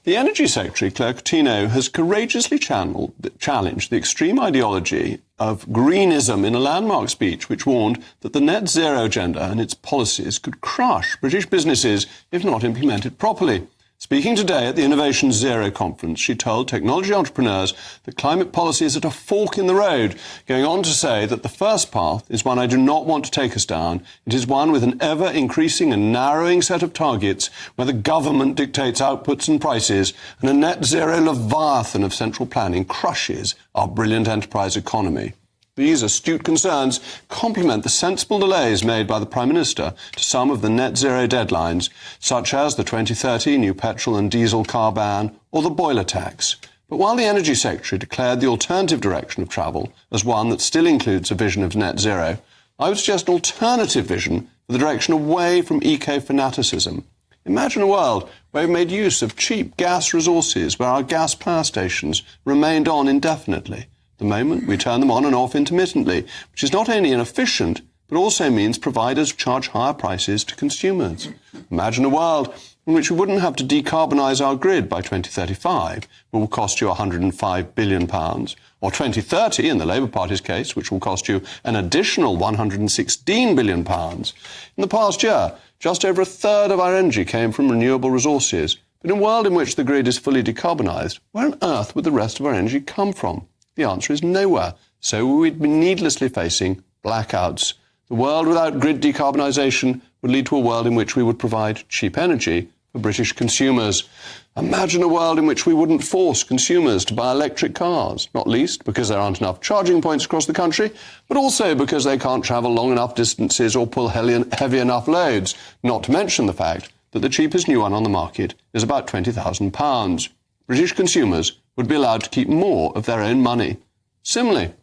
The Energy Secretary, Claire Coutinho, has courageously challenged the extreme ideology of greenism in a landmark speech which warned that the net zero agenda and its policies could crush British businesses if not implemented properly. Speaking today at the Innovation Zero conference, she told technology entrepreneurs that climate policy is at a fork in the road, going on to say that the first path is one I do not want to take us down. It is one with an ever-increasing and narrowing set of targets where the government dictates outputs and prices, and a net zero leviathan of central planning crushes our brilliant enterprise economy. These astute concerns complement the sensible delays made by the Prime Minister to some of the net zero deadlines, such as the 2030 new petrol and diesel car ban or the boiler tax. But while the Energy Secretary declared the alternative direction of travel as one that still includes a vision of net zero, I would suggest an alternative vision for the direction away from eco-fanaticism. Imagine a world where we made use of cheap gas resources, where our gas power stations remained on indefinitely. The moment we turn them on and off intermittently, which is not only inefficient, but also means providers charge higher prices to consumers. Imagine a world in which we wouldn't have to decarbonise our grid by 2035, which will cost you £105 billion, or 2030 in the Labour Party's case, which will cost you an additional £116 billion. In the past year, just over a third of our energy came from renewable resources. But in a world in which the grid is fully decarbonised, where on earth would the rest of our energy come from? The answer is nowhere, so we'd be needlessly facing blackouts. The world without grid decarbonisation would lead to a world in which we would provide cheap energy for British consumers. Imagine a world in which we wouldn't force consumers to buy electric cars, not least because there aren't enough charging points across the country, but also because they can't travel long enough distances or pull heavy enough loads, not to mention the fact that the cheapest new one on the market is about £20,000. British consumers would be allowed to keep more of their own money. Similarly,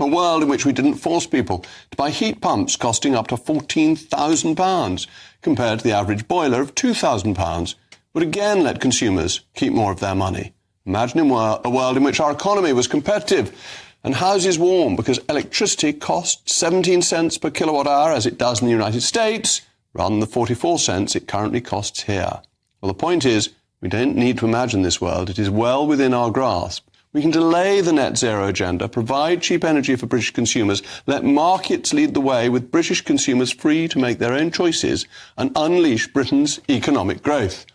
a world in which we didn't force people to buy heat pumps costing up to £14,000 compared to the average boiler of £2,000 would again let consumers keep more of their money. Imagine a world in which our economy was competitive and houses warm because electricity costs 17 cents per kilowatt hour as it does in the United States, rather than the 44 cents it currently costs here. Well, the point is, we don't need to imagine this world. It is well within our grasp. We can delay the net zero agenda, provide cheap energy for British consumers, let markets lead the way with British consumers free to make their own choices, and unleash Britain's economic growth.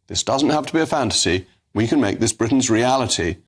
This doesn't have to be a fantasy. We can make this Britain's reality.